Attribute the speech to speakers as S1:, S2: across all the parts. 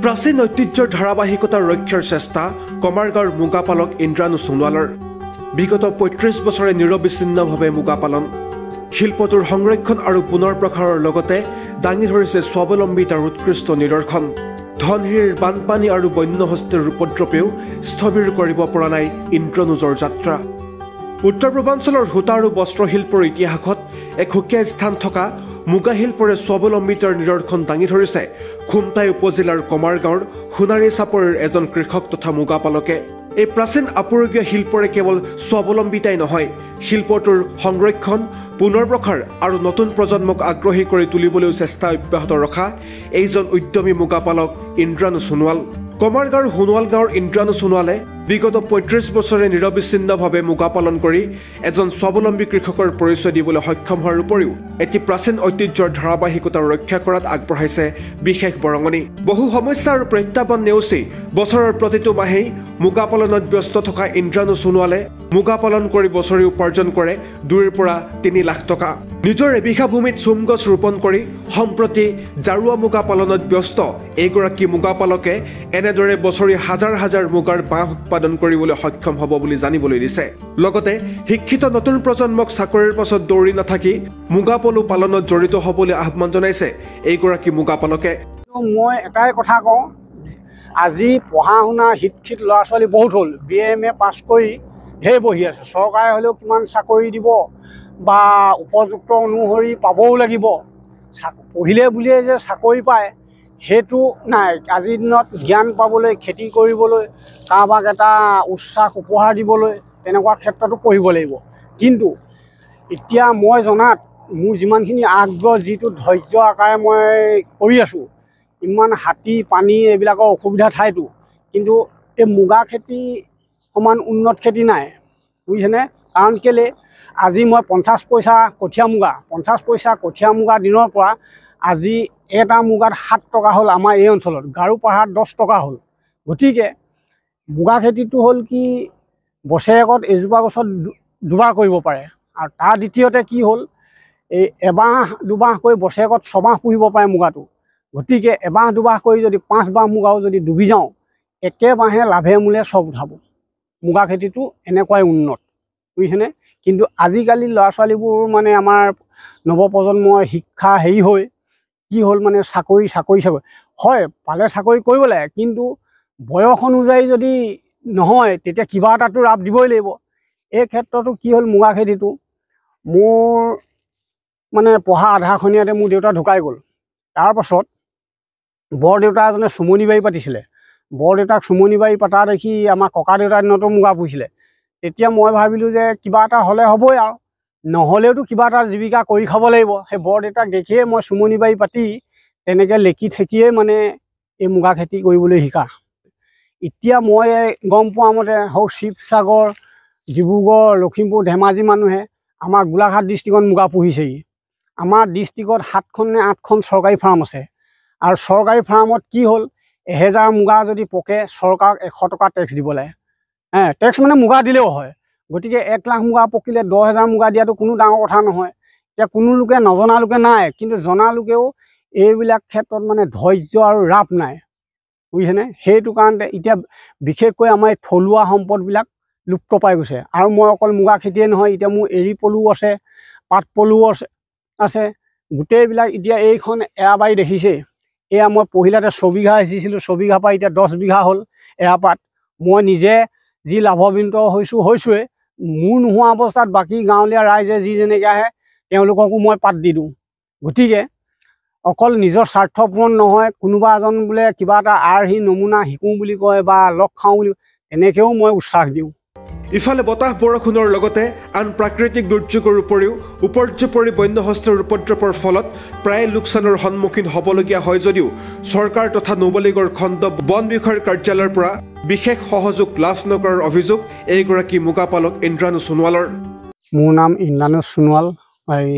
S1: প্ৰাচীন ঐতিহ্যৰ ধাৰাবাহিকতাৰ ৰক্ষাৰ চেষ্টা কমাৰগাঁৱৰ মুগা পালক ইন্দ্ৰাণু সোণোৱালৰ। বিগত ৩৫ বছৰে নিৰবিচ্ছিন্নভাৱে মুগা পালন শিল্পটোৰ সংৰক্ষণ আৰু পুনৰ প্ৰসাৰৰ লগতে দাঙি ধৰিছে স্বাৱলম্বিতাৰ উৎকৃষ্ট নিদৰ্শন। ধনশিৰিৰ বানপানী আৰু বন্যহস্তীৰ উপদ্ৰৱেও স্থবিৰ কৰিব পৰা নাই ইন্দ্ৰনুজৰ যাত্ৰা। উত্তৰ পূৰ্বাঞ্চলৰ সূতা আৰু বস্ত্ৰশিল্পৰ ইতিহাসত এক সুকীয়া স্থান থকা মুগা শিল্পৰে স্বাৱলম্বিতাৰ নিদৰ্শন দাঙি ধৰিছে খুমটাই উপজিলাৰ কমাৰগাঁৱৰ সোণাৰী চাপৰিৰ এজন কৃষক তথা মুগা পালকে। এই প্ৰাচীন আপুৰুগীয়া শিল্পৰে কেৱল স্বাৱলম্বিতাই নহয়, শিল্পটোৰ সংৰক্ষণ, পুনৰ প্ৰসাৰ আৰু নতুন প্ৰজন্মক আগ্ৰহী কৰি তুলিবলৈও চেষ্টা অব্যাহত ৰখা এইজন উদ্যমী মুগা পালক ইন্দ্ৰাণু সোণোৱাল। কমাৰগাঁৱৰ সোণোৱাল গাঁৱৰ ইন্দ্ৰাণু সোণোৱালে বিগত ৩৫ বছৰে নিৰবিচ্ছিন্নভাৱে মুগা পালন কৰি এজন স্বাৱলম্বী কৃষকৰ পৰিচয় দিবলৈ সক্ষম হোৱাৰ উপৰিও এটি প্ৰাচীন ঐতিহ্যৰ ধাৰাবাহিকতা ৰক্ষা কৰাত আগবঢ়াইছে বিশেষ বৰঙণি। বহু সমস্যা আৰু প্ৰত্যাহ্বান নেওচি বছৰৰ প্ৰতিটো মাহেই মুগা পালনত ব্যস্ত থকা ইন্দ্ৰাণু সোণোৱালে মুগা পালন কৰি বছৰি উপাৰ্জন কৰে ২ৰ পৰা ৩ লাখ টকা। নিজৰ এবিঘা ভূমিত চোম গছ ৰোপণ কৰি সম্প্ৰতি জাৰুৱা মুগা পালনত ব্যস্ত এইগৰাকী মুগা পালকে এনেদৰে বছৰি হাজাৰ হাজাৰ মুগাৰ বাঁহ উৎপাদন কৰিবলৈ সক্ষম হ'ব বুলি জানিবলৈ দিছে। লগতে শিক্ষিত নতুন প্ৰজন্মক চাকৰিৰ পাছত দৌৰি নাথাকি মুগা পলু পালনত জড়িত হ'বলৈ আহ্বান জনাইছে এইগৰাকী মুগা পালকে।
S2: মই এটাই কথা কওঁ, আজি পঢ়া শুনা শিক্ষিত ল'ৰা ছোৱালী বহুত হ'ল, BA পাছ কৰি ঢেৰ বহি আছে। চৰকাৰে হ'লেও কিমান চাকৰি দিব বা উপযুক্ত অনুসৰি পাবও লাগিব। পঢ়িলে বুলিয়ে যে চাকৰি পায় সেইটো নাই। আজিৰ দিনত জ্ঞান পাবলৈ, খেতি কৰিবলৈ, কাৰোবাক এটা উৎসাহ উপহাৰ দিবলৈ তেনেকুৱা ক্ষেত্ৰতো পঢ়িব লাগিব। কিন্তু এতিয়া মই জনাত মোৰ যিমানখিনি আগ্ৰহ, যিটো ধৈৰ্য আকাৰে মই কৰি আছোঁ, ইমান হাতী পানী এইবিলাকৰ অসুবিধা ঠাইতো কিন্তু এই মুগা খেতি সমান উন্নত খেতি নাই, বুজিছেনে? কাৰণ কেলে আজি মই ৫০ পইচা কঠীয়া মুগা দিনৰ পৰা আজি এটা মুগাত ৭ টকা হ'ল আমাৰ এই অঞ্চলত, গাৰো পাহাৰত 10 টকা হ'ল। গতিকে মুগা খেতিটো হ'ল কি, বছৰেকত এজোপা গছত দুবাৰ কৰিব পাৰে। আৰু তাৰ দ্বিতীয়তে কি হ'ল, এই এবাহ দুবাহ কৰি বছৰেকত 6 মাহ পুহিব পাৰে মুগাটো। গতিকে এবাহ দুবাহ কৰি যদি 5 বাহ মুগাও যদি ডুবি যাওঁ, একেবাহে লাভে মূলে চব উঠাব। মুগা খেতিটো এনেকুৱাই উন্নত, বুজিছেনে? কিন্তু আজিকালি ল'ৰা ছোৱালীবোৰ মানে আমাৰ নৱপ্ৰজন্মৰ শিক্ষা হেৰি হৈ কি হ'ল, মানে চাকৰি হয়, পালে চাকৰি কৰিব লাগে, কিন্তু বয়স অনুযায়ী যদি নহয় তেতিয়া কিবা এটাতো লাভ দিবই লাগিব। এই ক্ষেত্ৰতো কি হ'ল, মুগা খেতিটো মোৰ মানে পঢ়া আধাখনীয়াতে মোৰ দেউতা ঢুকাই গ'ল। তাৰপাছত বৰদেউতা এজনে চুমনি বাৰী পাতিছিলে। বৰদেউতাক চুমনি বাৰী পতা দেখি আমাৰ ককা দেউতাৰ দিনতো মুগা পুহিছিলে। তেতিয়া মই ভাবিলোঁ যে কিবা এটা হ'লে হ'বই, আৰু নহ'লেওতো কিবা এটা জীৱিকা কৰি খাব লাগিব। সেই বৰদেউতাক দেখিয়ে মই চুমনি বাৰী পাতি তেনেকৈ লেকি থেকিয়ে মানে এই মুগা খেতি কৰিবলৈ শিকা। এতিয়া মই গম পোৱা মতে শিৱসাগৰ, ডিব্ৰুগড়, লখিমপুৰ, ধেমাজি মানুহে আমাৰ গোলাঘাট ডিষ্ট্ৰিক্টত মুগা পুহিছেহি। আমাৰ ডিষ্ট্ৰিক্টত 7খন নে 8খন চৰকাৰী ফাৰ্ম আছে। আৰু চৰকাৰী ফাৰ্মত কি হ'ল, 1000 মুগা যদি পকে চৰকাৰক 100 টকা টেক্স দিব লাগে। টেক্স মানে মুগা দিলেও হয়। গতিকে 1 লাখ মুগা পকিলে 10,000 মুগা দিয়াটো কোনো ডাঙৰ কথা নহয়। এতিয়া কোনো লোকে নজনা লোকে নাই, কিন্তু জনা লোকেও এইবিলাক ক্ষেত্ৰত মানে ধৈৰ্য আৰু ৰাপ নাই, বুজিছেনে? সেইটো কাৰণতে এতিয়া বিশেষকৈ আমাৰ এই থলুৱা সম্পদবিলাক লুপ্ত পাই গৈছে। আৰু মই অকল মুগা খেতিয়ে নহয়, এতিয়া মোৰ এৰী পলুও আছে, পাট পলুও আছে। গোটেইবিলাক এতিয়া এইখন এৰাবাৰী দেখিছেই, এয়া মই পহিলাতে 6 বিঘা সিঁচিছিলোঁ, 6 বিঘাৰ পৰা এতিয়া 10 বিঘা হ'ল এৰাপাত। মই নিজে যি লাভৱান্বিত হৈছোঁৱে, মোৰ নোহোৱা অৱস্থাত বাকী গাঁৱলীয়া ৰাইজে যি যেনেকৈ আহে তেওঁলোককো মই পাত দি দিওঁ। গতিকে অকল নিজৰ স্বাৰ্থ পূৰণ নহয়, কোনোবা এজন বোলে কিবা এটা আৰ্হি নমুনা শিকোঁ বুলি কয় বা লগ খাওঁ বুলি, তেনেকৈও মই উৎসাহ দিওঁ।
S1: ইফালে বতাহ বৰষুণৰ লগতে আন প্ৰাকৃতিক দুৰ্যোগৰ উপৰিও উপৰ্যুপৰি বন্যহস্তীৰ উপদ্ৰৱৰ ফলত প্ৰায় লোকচানৰ সন্মুখীন হ'বলগীয়া হয় যদিও চৰকাৰ তথা নুমলীগড় খণ্ড বন বিষয়াৰ কাৰ্যালয়ৰ পৰা বিশেষ সহযোগ লাভ নকৰাৰ অভিযোগ এইগৰাকী মুগা পালক ইন্দ্ৰাণু সোণোৱালৰ।
S2: মোৰ নাম ইন্দ্ৰাণু সোণোৱাল, এই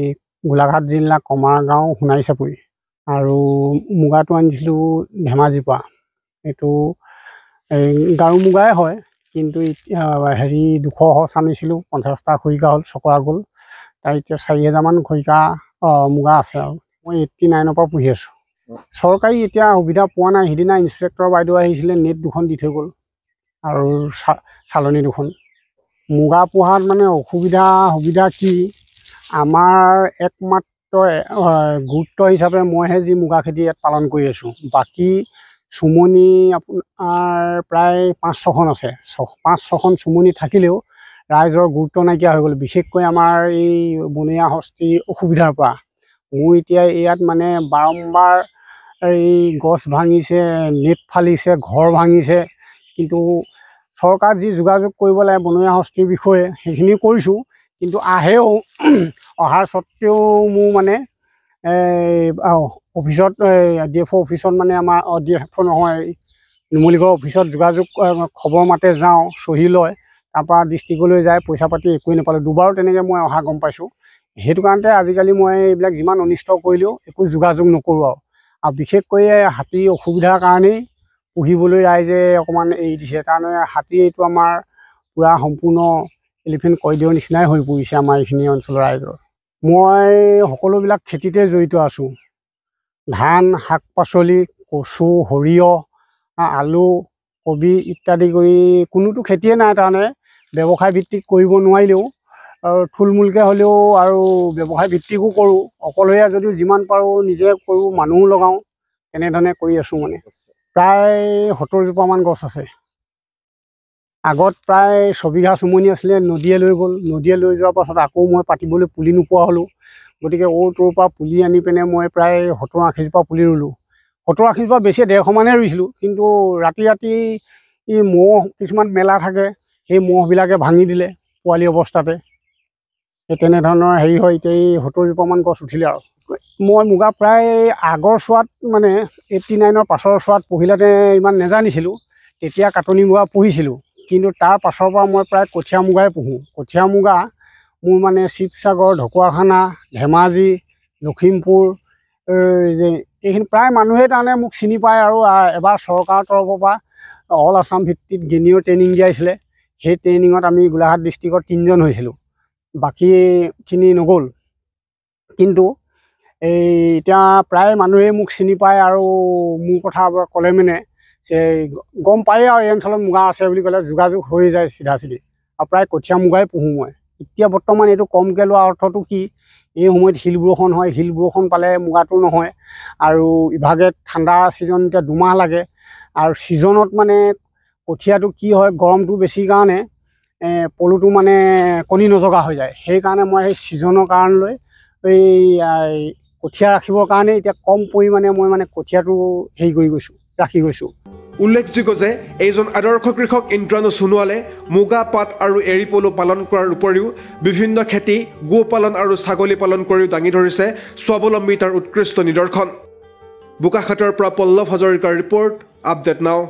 S2: গোলাঘাট জিলা কমাৰগাঁও সোণাৰী চাপৰি। আৰু মুগাটো আনিছিলোঁ ধেমাজিৰ পৰা। এইটো গাৰো মুগাই হয়, কিন্তু এতিয়া 200 সঁচ আনিছিলোঁ, 50টা খৰিকা হ'ল, চকৰা গ'ল। তাৰ এতিয়া 4000মান খৰিকা মুগা আছে। আৰু মই 89ৰ পৰা পুহি আছোঁ। চৰকাৰী এতিয়া সুবিধা পোৱা নাই। সিদিনা ইনস্পেক্টৰ বাইদেউ আহিছিলে, নেট 2খন দি থৈ গ'ল আৰু চালনী 2খন। মুগা পোহাত মানে সুবিধা কি, আমাৰ একমাত্ৰ গুৰুত্ব হিচাপে মইহে যি মুগা খেতি ইয়াত পালন কৰি আছোঁ। বাকী চুমনি আপোনাৰ প্ৰায় 5-6খন আছে। 5-6খন চুমনি থাকিলেও ৰাইজৰ গুৰুত্ব নাইকিয়া হৈ গ'ল, বিশেষকৈ আমাৰ এই বনৰীয়া হস্তীৰ অসুবিধাৰ পৰা। মোৰ এতিয়া ইয়াত মানে বাৰম্বাৰ এই গছ ভাঙিছে, নেট ফালিছে, ঘৰ ভাঙিছে, কিন্তু চৰকাৰত যি যোগাযোগ কৰিব লাগে বনৰীয়া হস্তীৰ বিষয়ে সেইখিনি কৰিছোঁ, কিন্তু আহেও। অহাৰ স্বত্তেও মোৰ মানে অফিচত DFO অফিচত মানে আমাৰ DFO নহয়, নুমলীগড় অফিচত যোগাযোগ খবৰ মাতে, যাওঁ, চহী লয়, তাৰপৰা ডিষ্ট্ৰিক্টলৈ যায়, পইচা পাতি একোৱেই নাপালোঁ। দুবাৰো তেনেকৈ মই অহা গম পাইছোঁ। সেইটো কাৰণতে আজিকালি মই এইবিলাক যিমান অনিষ্ট কৰিলেও একো যোগাযোগ নকৰোঁ আৰু বিশেষকৈ হাতীৰ অসুবিধাৰ কাৰণেই পুহিবলৈ ৰাইজে অকণমান এৰি দিছে। তাৰমানে হাতী এইটো আমাৰ পূৰা সম্পূৰ্ণ এলিফেণ্ট কৰিডৰ নিচিনাই হৈ পৰিছে আমাৰ এইখিনি অঞ্চলৰ ৰাইজৰ। মই সকলোবিলাক খেতিতে জড়িত আছোঁ। ধান, শাক পাচলি, কচু, সৰিয়হ, আলু, কবি ইত্যাদি কৰি কোনোটো খেতিয়ে নাই তাৰমানে ব্যৱসায় ভিত্তিক কৰিব নোৱাৰিলেও আৰু থুলমূলকৈ হ'লেও আৰু ব্যৱসায় ভিত্তিকো কৰোঁ। অকলশৰীয়া যদিও যিমান পাৰোঁ নিজে কৰোঁ, মানুহো লগাওঁ, এনেধৰণে কৰি আছোঁ। মানে প্ৰায় 70 জোপামান গছ আছে। আগত প্ৰায় 6 বিঘা চুমনি আছিলে, নদীয়ে লৈ গ'ল। নদীয়ে লৈ যোৱাৰ পাছত আকৌ মই পাতিবলৈ পুলি নোপোৱা হ'লোঁ। গতিকে তোৰ পৰা পুলি আনি পিনে মই প্ৰায় 70-80 জোপা পুলি ৰুলোঁ। 70-80 জোপা বেছি 150 মানহে ৰুইছিলোঁ, কিন্তু ৰাতি মহ কিছুমান মেলা থাকে, সেই মহবিলাকে ভাঙি দিলে পোৱালি অৱস্থাতে। সেই তেনেধৰণৰ হেৰি হয়। এতিয়া এই 70 জোপামান গছ উঠিলে আৰু মই মুগা প্ৰায় আগৰ চোৱাত মানে 89ৰ পাছৰ চোৱাত পহিলাতে ইমান নেজানিছিলোঁ, তেতিয়া কাটনি মুগা পুহিছিলোঁ। কিন্তু তাৰ পাছৰ পৰা মই প্ৰায় কঠীয়া মুগাই পুহোঁ। কঠীয়া মুগা মোৰ মানে শিৱসাগৰ, ঢকুৱাখানা, ধেমাজি, লখিমপুৰ যে এইখিনি প্ৰায় মানুহে তাৰমানে মোক চিনি পায়। আৰু এবাৰ চৰকাৰৰ তৰফৰ পৰা অল আছাম ভিত্তিত গেনিয়ৰ ট্ৰেইনিং দিয়াইছিলে। সেই ট্ৰেইনিঙত আমি গোলাঘাট ডিষ্ট্ৰিক্টত 3জন হৈছিলোঁ, বাকীখিনি নগ'ল। কিন্তু এতিয়া প্ৰায় মানুহে মোক চিনি পায় আৰু মোৰ কথা ক'লে মানে যে গম পায়ে আৰু এই অঞ্চলত মুগা আছে বুলি ক'লে যোগাযোগ হৈ যায় চিধা চিধি। আৰু প্ৰায় কঠীয়া মুগাই পুহোঁ মই। এতিয়া বৰ্তমান এইটো কমকৈ লোৱা অৰ্থটো কি, এই সময়ত শিল বৰষুণ হয়, শিল বৰষুণ পালে মুগাটো নহয়। আৰু ইভাগে ঠাণ্ডা ছিজন, এতিয়া 2 মাহ লাগে। আৰু ছিজনত মানে কঠীয়াটো কি হয়, গৰমটো বেছি কাৰণে পলুটো মানে কণী নজগা হৈ যায়। সেইকাৰণে মই সেই ছিজনৰ কাৰণলৈ এই কঠীয়া ৰাখিবৰ কাৰণে এতিয়া কম পৰিমাণে মই মানে কঠীয়াটো ৰাখি গৈছোঁ।
S1: উল্লেখযোগ্য যে এইজন আদৰ্শ কৃষক ইন্দ্ৰাণু সোণোৱালে মুগা পাট আৰু এৰী পলু পালন কৰাৰ উপৰিও বিভিন্ন খেতি, গোপালন আৰু ছাগলী পালন কৰিও দাঙি ধৰিছে স্বাৱলম্বিতাৰ উৎকৃষ্ট নিদৰ্শন। বোকাখাতৰ পৰা পল্লৱ হাজৰিকাৰ ৰিপৰ্ট, আপডেট নাও।